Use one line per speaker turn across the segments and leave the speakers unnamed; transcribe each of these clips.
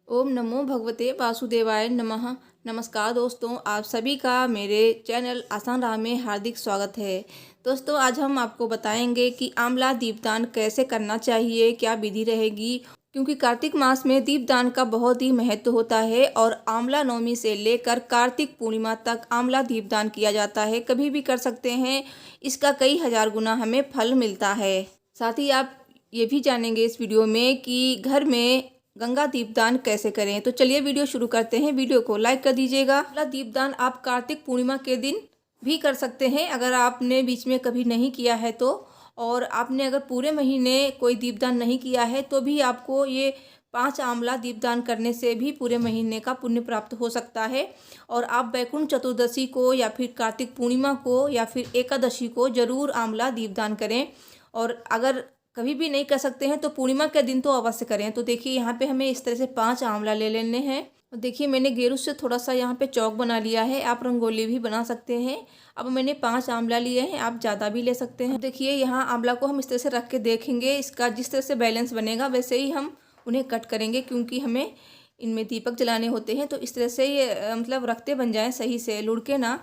ओम नमो भगवते वासुदेवाय नमः। नमस्कार दोस्तों, आप सभी का मेरे चैनल आसान राह में हार्दिक स्वागत है। दोस्तों, आज हम आपको बताएंगे कि आंवला दीपदान कैसे करना चाहिए, क्या विधि रहेगी। क्योंकि कार्तिक मास में दीपदान का बहुत ही महत्व होता है और आंवला नवमी से लेकर कार्तिक पूर्णिमा तक आंवला दीपदान किया जाता है। कभी भी कर सकते हैं, इसका कई हजार गुना हमें फल मिलता है। साथ ही आप ये भी जानेंगे इस वीडियो में कि घर में गंगा दीपदान कैसे करें। तो चलिए वीडियो शुरू करते हैं। वीडियो को लाइक कर दीजिएगा। अगला दीपदान आप कार्तिक पूर्णिमा के दिन भी कर सकते हैं अगर आपने बीच में कभी नहीं किया है तो। और आपने अगर पूरे महीने कोई दीपदान नहीं किया है तो भी आपको ये 5 आंवला दीपदान करने से भी पूरे महीने का पुण्य प्राप्त हो सकता है। और आप वैकुंठ चतुर्दशी को या फिर कार्तिक पूर्णिमा को या फिर एकादशी को जरूर आंवला दीपदान करें। और अगर कभी भी नहीं कर सकते हैं तो पूर्णिमा के दिन तो अवश्य करें। तो देखिए यहाँ पे हमें इस तरह से 5 आंवला ले लेने हैं। और देखिए मैंने गेरू से थोड़ा सा यहाँ पे चौक बना लिया है, आप रंगोली भी बना सकते हैं। अब मैंने 5 आंवला लिए हैं, आप ज़्यादा भी ले सकते हैं। देखिए यहाँ आंवला को हम इस तरह से रख के देखेंगे, इसका जिस तरह से बैलेंस बनेगा वैसे ही हम उन्हें कट करेंगे, क्योंकि हमें इनमें दीपक जलाने होते हैं। तो इस तरह से ये मतलब रखते बन जाएँ सही से, लुढ़के ना।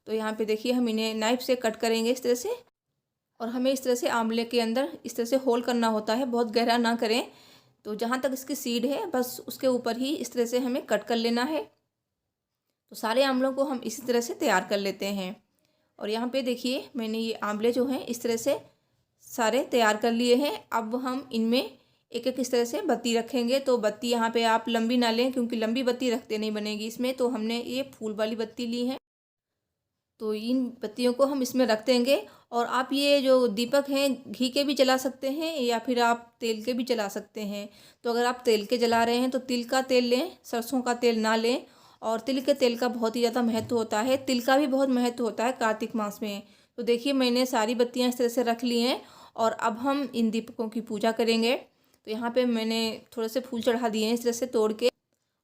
तो यहाँ पे देखिए हम इन्हें नाइफ से कट करेंगे इस तरह से। और हमें इस तरह से आंवले के अंदर इस तरह से होल करना होता है, बहुत गहरा ना करें। तो जहाँ तक इसकी सीड है बस उसके ऊपर ही इस तरह से हमें कट कर लेना है। तो सारे आंवलों को हम इसी तरह से तैयार कर लेते हैं। और यहाँ पे देखिए मैंने ये आंवले जो हैं इस तरह से सारे तैयार कर लिए हैं। अब हम इनमें एक एक इस तरह से बत्ती रखेंगे। तो बत्ती यहाँ पे आप लंबी ना लें, क्योंकि लंबी बत्ती रखते नहीं बनेगी इसमें। तो हमने ये फूल वाली बत्ती ली है, तो इन पत्तियों को हम इसमें रख देंगे। और आप ये जो दीपक हैं घी के भी जला सकते हैं या फिर आप तेल के भी जला सकते हैं। तो अगर आप तेल के जला रहे हैं तो तिल का तेल लें, सरसों का तेल ना लें। और तिल के तेल का बहुत ही ज़्यादा महत्व होता है, तिल का भी बहुत महत्व होता है कार्तिक मास में। तो देखिए मैंने सारी बत्तियाँ इस तरह से रख ली हैं और अब हम इन दीपकों की पूजा करेंगे। तो यहाँ पे मैंने थोड़े से फूल चढ़ा दिए हैं इस तरह से तोड़ के।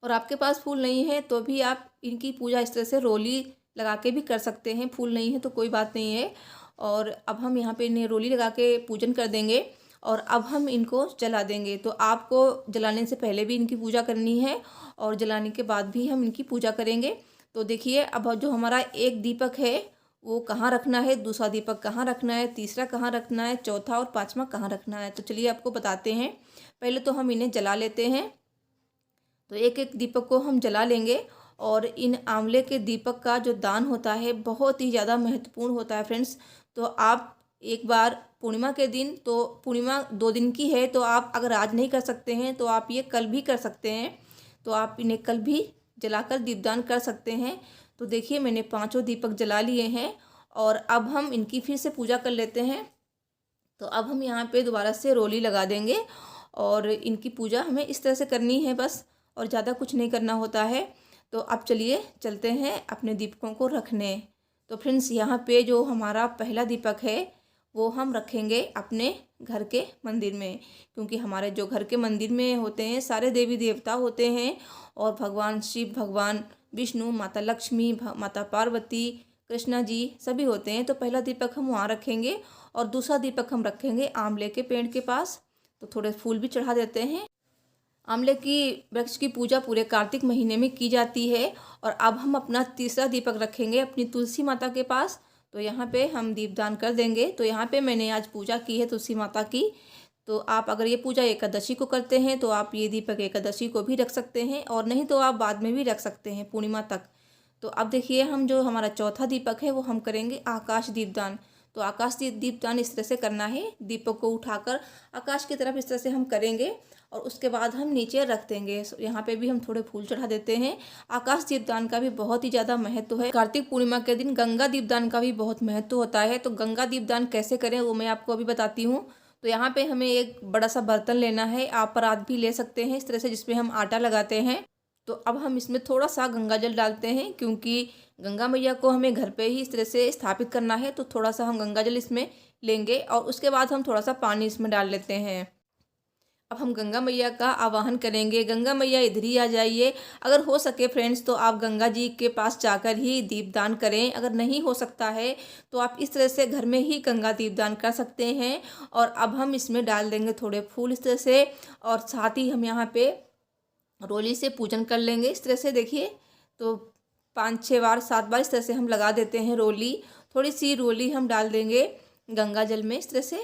और आपके पास फूल नहीं है तो भी आप इनकी पूजा इस तरह से रोली लगा के भी कर सकते हैं। फूल नहीं है तो कोई बात नहीं है। और अब हम यहाँ पे इन्हें रोली लगा के पूजन कर देंगे और अब हम इनको जला देंगे। तो आपको जलाने से पहले भी इनकी पूजा करनी है और जलाने के बाद भी हम इनकी पूजा करेंगे। तो देखिए अब जो हमारा एक दीपक है वो कहाँ रखना है, दूसरा दीपक कहाँ रखना है, तीसरा कहाँ रखना है, चौथा और पाँचवा कहाँ रखना है। तो चलिए आपको बताते हैं। पहले तो हम इन्हें जला लेते हैं। तो एक एक दीपक को हम जला लेंगे। और इन आंवले के दीपक का जो दान होता है बहुत ही ज़्यादा महत्वपूर्ण होता है फ्रेंड्स। तो आप एक बार पूर्णिमा के दिन, तो पूर्णिमा 2 दिन की है, तो आप अगर आज नहीं कर सकते हैं तो आप ये कल भी कर सकते हैं। तो आप इन्हें कल भी जलाकर दीपदान कर सकते हैं। तो देखिए मैंने 5 दीपक जला लिए हैं और अब हम इनकी फिर से पूजा कर लेते हैं। तो अब हम यहाँ पे दोबारा से रोली लगा देंगे और इनकी पूजा हमें इस तरह से करनी है बस, और ज़्यादा कुछ नहीं करना होता है। तो अब चलिए चलते हैं अपने दीपकों को रखने। तो फ्रेंड्स यहाँ पे जो हमारा पहला दीपक है वो हम रखेंगे अपने घर के मंदिर में, क्योंकि हमारे जो घर के मंदिर में होते हैं सारे देवी देवता होते हैं। और भगवान शिव, भगवान विष्णु, माता लक्ष्मी, माता पार्वती, कृष्णा जी सभी होते हैं। तो पहला दीपक हम वहाँ रखेंगे और दूसरा दीपक हम रखेंगे आंवले के पेड़ के पास। तो थोड़े फूल भी चढ़ा देते हैं। आंवले की वृक्ष की पूजा पूरे कार्तिक महीने में की जाती है। और अब हम अपना तीसरा दीपक रखेंगे अपनी तुलसी माता के पास। तो यहाँ पे हम दीपदान कर देंगे। तो यहाँ पे मैंने आज पूजा की है तुलसी माता की। तो आप अगर ये पूजा एकादशी को करते हैं तो आप ये दीपक एकादशी को भी रख सकते हैं, और नहीं तो आप बाद में भी रख सकते हैं पूर्णिमा तक। तो अब देखिए हम जो हमारा चौथा दीपक है वो हम करेंगे आकाश दीपदान। तो आकाश दीपदान इस तरह से करना है, दीपक को उठाकर आकाश की तरफ इस तरह से हम करेंगे और उसके बाद हम नीचे रख देंगे। यहाँ पे भी हम थोड़े फूल चढ़ा देते हैं। आकाश दीपदान का भी बहुत ही ज़्यादा महत्व है। कार्तिक पूर्णिमा के दिन गंगा दीपदान का भी बहुत महत्व होता है। तो गंगा दीपदान कैसे करें वो मैं आपको अभी बताती हूँ। तो यहाँ पे हमें एक बड़ा सा बर्तन लेना है, आप परात भी ले सकते हैं इस तरह से, जिसमें हम आटा लगाते हैं। तो अब हम इसमें थोड़ा सा गंगा जल डालते हैं, क्योंकि गंगा मैया को हमें घर पे ही इस तरह से स्थापित करना है। तो थोड़ा सा हम गंगा जल इसमें लेंगे और उसके बाद हम थोड़ा सा पानी इसमें डाल लेते हैं। अब हम गंगा मैया का आवाहन करेंगे, गंगा मैया इधर ही आ जाइए। अगर हो सके फ्रेंड्स तो आप गंगा जी के पास जाकर ही दीपदान करें। अगर नहीं हो सकता है तो आप इस तरह से घर में ही गंगा दीपदान कर सकते हैं। और अब हम इसमें डाल देंगे थोड़े फूल इस तरह से। और साथ ही हम यहाँ पे रोली से पूजन कर लेंगे। इस तरह से देखिए, तो 5-6 बार 7 बार इस तरह से हम लगा देते हैं रोली। थोड़ी सी रोली हम डाल देंगे गंगा जल में, इस तरह से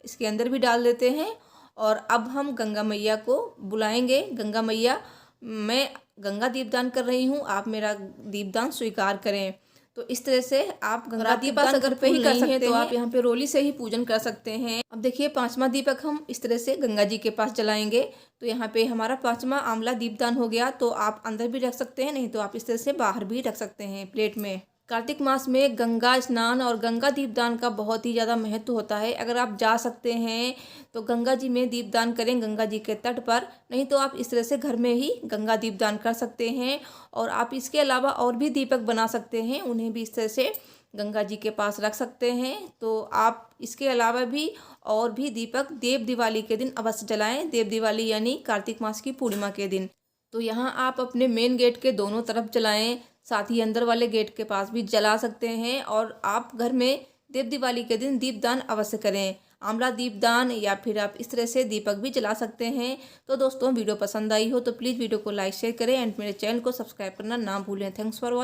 इसके अंदर भी डाल देते हैं। और अब हम गंगा मैया को बुलाएंगे। गंगा मैया, मैं गंगा दीपदान कर रही हूँ, आप मेरा दीपदान स्वीकार करें। तो इस तरह से आप गंगा दीपदान अगर पे ही कर सकते हैं तो आप यहाँ पे रोली से ही पूजन कर सकते हैं। अब देखिए 5वां दीपक हम इस तरह से गंगा जी के पास जलाएंगे। तो यहाँ पे हमारा 5वां आंवला दीपदान हो गया। तो आप अंदर भी रख सकते हैं, नहीं तो आप इस तरह से बाहर भी रख सकते हैं प्लेट में। कार्तिक मास में गंगा स्नान और गंगा दीपदान का बहुत ही ज़्यादा महत्व होता है। अगर आप जा सकते हैं तो गंगा जी में दीपदान करें, गंगा जी के तट पर। नहीं तो आप इस तरह से घर में ही गंगा दीपदान कर सकते हैं। और आप इसके अलावा और भी दीपक बना सकते हैं, उन्हें भी इस तरह से गंगा जी के पास रख सकते हैं। तो आप इसके अलावा भी और भी दीपक देव दिवाली के दिन अवश्य जलाएं। देव दिवाली यानी कार्तिक मास की पूर्णिमा के दिन। तो यहाँ आप अपने मेन गेट के दोनों तरफ जलाएं, साथ ही अंदर वाले गेट के पास भी जला सकते हैं। और आप घर में देव दिवाली के दिन दीपदान अवश्य करें, आंवला दीपदान, या फिर आप इस तरह से दीपक भी जला सकते हैं। तो दोस्तों, वीडियो पसंद आई हो तो प्लीज़ वीडियो को लाइक शेयर करें एंड मेरे चैनल को सब्सक्राइब करना ना भूलें। Thanks for watching.